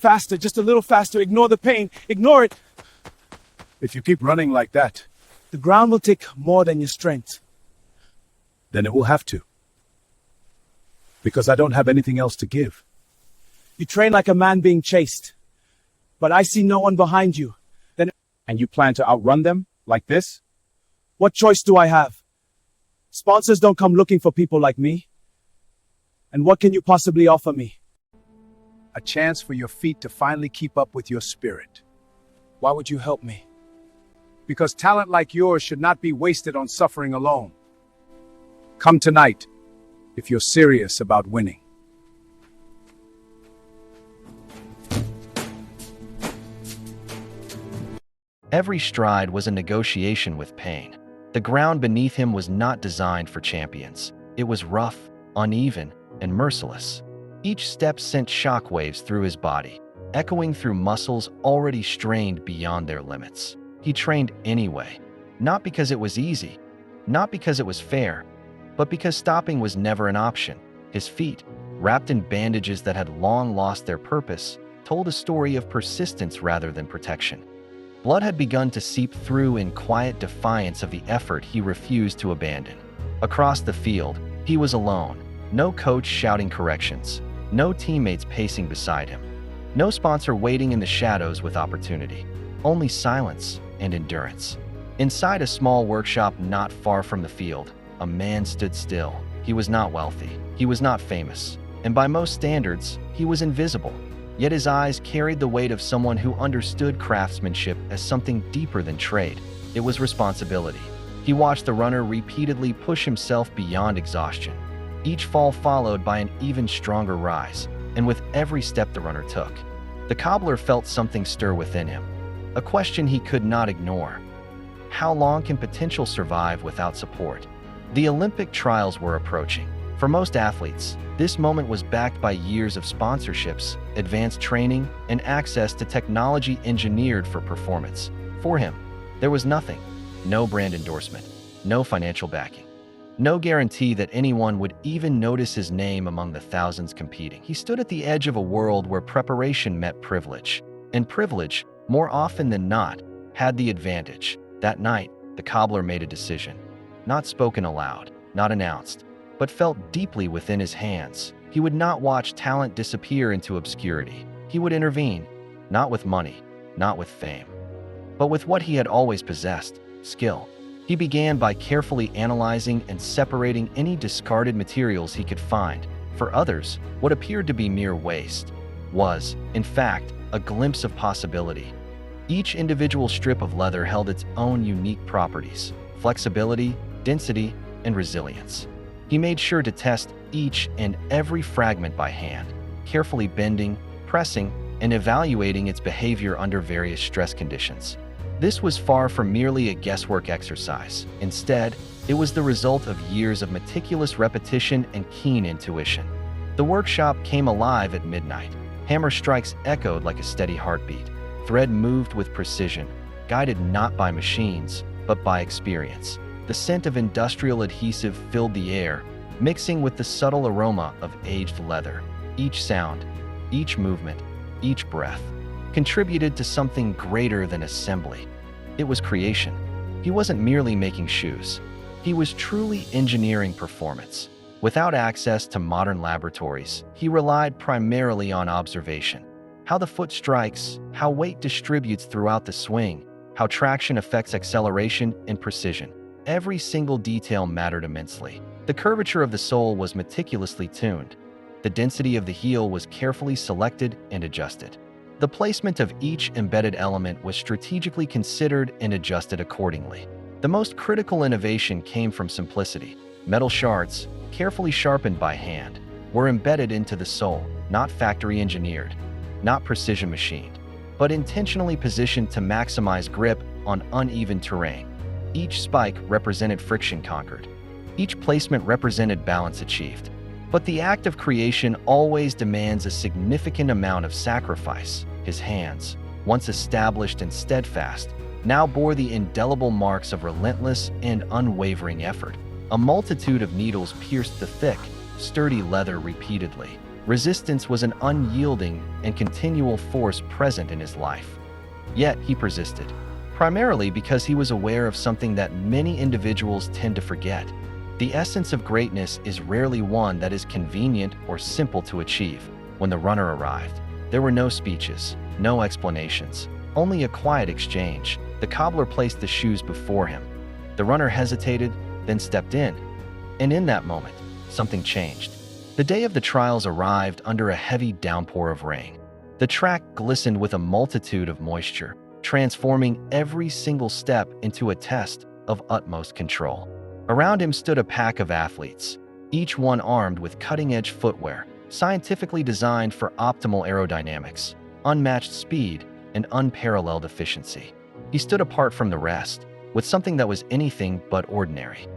Faster, just a little faster. Ignore the pain. Ignore it. If you keep running like that, The ground will take more than your strength. then it will have to. Because I don't have anything else to give. You train like a man being chased. But I see no one behind you. And you plan to outrun them like this? What choice do I have? Sponsors don't come looking for people like me. And what can you possibly offer me? A chance for your feet to finally keep up with your spirit. Why would you help me? Because talent like yours should not be wasted on suffering alone. Come tonight, if you're serious about winning. Every stride was a negotiation with pain. The ground beneath him was not designed for champions. It was rough, uneven, and merciless. Each step sent shockwaves through his body, echoing through muscles already strained beyond their limits. He trained anyway, not because it was easy, not because it was fair, but because stopping was never an option. His feet, wrapped in bandages that had long lost their purpose, told a story of persistence rather than protection. Blood had begun to seep through in quiet defiance of the effort he refused to abandon. Across the field, he was alone. No coach shouting corrections. No teammates pacing beside him. No sponsor waiting in the shadows with opportunity. Only silence and endurance. Inside a small workshop not far from the field, a man stood still. He was not wealthy. He was not famous. And by most standards, he was invisible. Yet his eyes carried the weight of someone who understood craftsmanship as something deeper than trade. It was responsibility. He watched the runner repeatedly push himself beyond exhaustion, each fall followed by an even stronger rise, and with every step the runner took, the cobbler felt something stir within him, a question he could not ignore. How long can potential survive without support? The Olympic trials were approaching. For most athletes, this moment was backed by years of sponsorships, advanced training, and access to technology engineered for performance. For him, there was nothing. No brand endorsement, no financial backing, no guarantee that anyone would even notice his name among the thousands competing. He stood at the edge of a world where preparation met privilege, and privilege, more often than not, had the advantage. That night, the cobbler made a decision, not spoken aloud, not announced, but felt deeply within his hands. He would not watch talent disappear into obscurity. He would intervene, not with money, not with fame, but with what he had always possessed, skill. He began by carefully analyzing and separating any discarded materials he could find. For others, what appeared to be mere waste was, in fact, a glimpse of possibility. Each individual strip of leather held its own unique properties: flexibility, density, and resilience. He made sure to test each and every fragment by hand, carefully bending, pressing, and evaluating its behavior under various stress conditions. This was far from merely a guesswork exercise. Instead, it was the result of years of meticulous repetition and keen intuition. The workshop came alive at midnight. Hammer strikes echoed like a steady heartbeat. Thread moved with precision, guided not by machines, but by experience. The scent of industrial adhesive filled the air, mixing with the subtle aroma of aged leather. Each sound, each movement, each breath contributed to something greater than assembly. It was creation. He wasn't merely making shoes. He was truly engineering performance. Without access to modern laboratories, he relied primarily on observation. How the foot strikes, how weight distributes throughout the swing, how traction affects acceleration and precision. Every single detail mattered immensely. The curvature of the sole was meticulously tuned. The density of the heel was carefully selected and adjusted. The placement of each embedded element was strategically considered and adjusted accordingly. The most critical innovation came from simplicity. Metal shards, carefully sharpened by hand, were embedded into the sole, not factory engineered, not precision machined, but intentionally positioned to maximize grip on uneven terrain. Each spike represented friction conquered. Each placement represented balance achieved. But the act of creation always demands a significant amount of sacrifice. His hands, once established and steadfast, now bore the indelible marks of relentless and unwavering effort. A multitude of needles pierced the thick, sturdy leather repeatedly, Resistance was an unyielding and continual force present in his life. Yet he persisted, primarily because he was aware of something that many individuals tend to forget. The essence of greatness is rarely one that is convenient or simple to achieve. When the runner arrived, there were no speeches, no explanations, only a quiet exchange. The cobbler placed the shoes before him. The runner hesitated, then stepped in. And in that moment, something changed. The day of the trials arrived under a heavy downpour of rain. The track glistened with a multitude of moisture, transforming every single step into a test of utmost control. Around him stood a pack of athletes, each one armed with cutting-edge footwear, scientifically designed for optimal aerodynamics, unmatched speed, and unparalleled efficiency. He stood apart from the rest, with something that was anything but ordinary.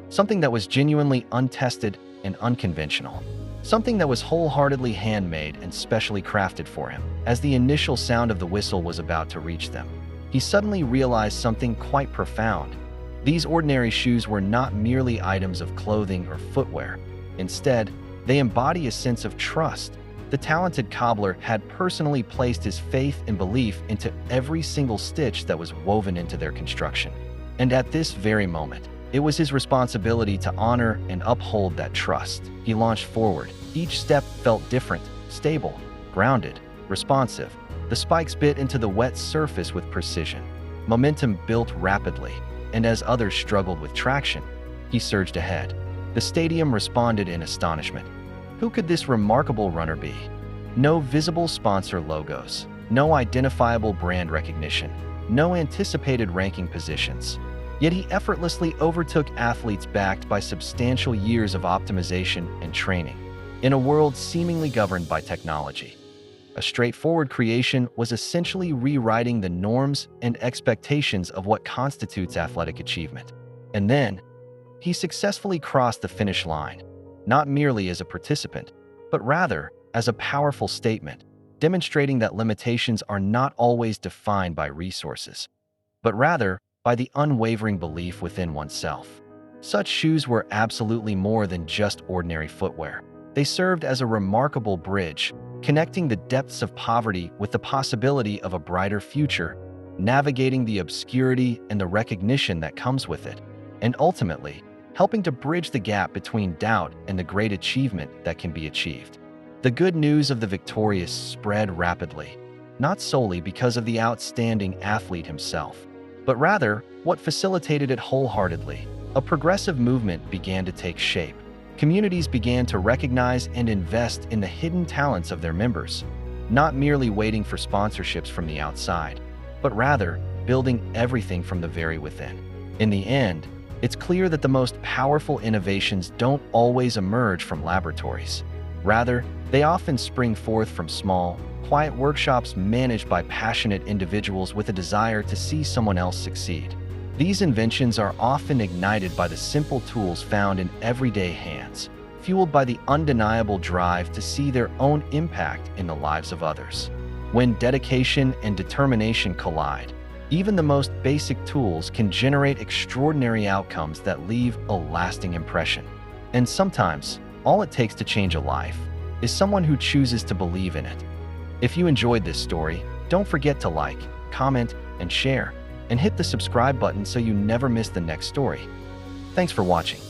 Something that was genuinely untested and unconventional. Something that was wholeheartedly handmade and specially crafted for him. As the initial sound of the whistle was about to reach them, he suddenly realized something quite profound. These ordinary shoes were not merely items of clothing or footwear. Instead, they embody a sense of trust. The talented cobbler had personally placed his faith and belief into every single stitch that was woven into their construction. And at this very moment, it was his responsibility to honor and uphold that trust. He launched forward. Each step felt different, stable, grounded, responsive. The spikes bit into the wet surface with precision. Momentum built rapidly, and as others struggled with traction, he surged ahead. The stadium responded in astonishment. Who could this remarkable runner be? No visible sponsor logos, no identifiable brand recognition, no anticipated ranking positions. Yet he effortlessly overtook athletes backed by substantial years of optimization and training. In a world seemingly governed by technology, a straightforward creation was essentially rewriting the norms and expectations of what constitutes athletic achievement. And then, he successfully crossed the finish line, not merely as a participant, but rather as a powerful statement, demonstrating that limitations are not always defined by resources, but rather by the unwavering belief within oneself. Such shoes were absolutely more than just ordinary footwear. They served as a remarkable bridge, connecting the depths of poverty with the possibility of a brighter future, navigating the obscurity and the recognition that comes with it, and ultimately, helping to bridge the gap between doubt and the great achievement that can be achieved. The good news of the victorious spread rapidly, not solely because of the outstanding athlete himself, but rather what facilitated it wholeheartedly. A progressive movement began to take shape. Communities began to recognize and invest in the hidden talents of their members, not merely waiting for sponsorships from the outside, but rather building everything from the very within. In the end, it's clear that the most powerful innovations don't always emerge from laboratories. Rather, they often spring forth from small, quiet workshops managed by passionate individuals with a desire to see someone else succeed. These inventions are often ignited by the simple tools found in everyday hands, fueled by the undeniable drive to see their own impact in the lives of others. When dedication and determination collide, even the most basic tools can generate extraordinary outcomes that leave a lasting impression. And sometimes, all it takes to change a life is someone who chooses to believe in it. If you enjoyed this story, don't forget to like, comment, and share, and hit the subscribe button so you never miss the next story. Thanks for watching.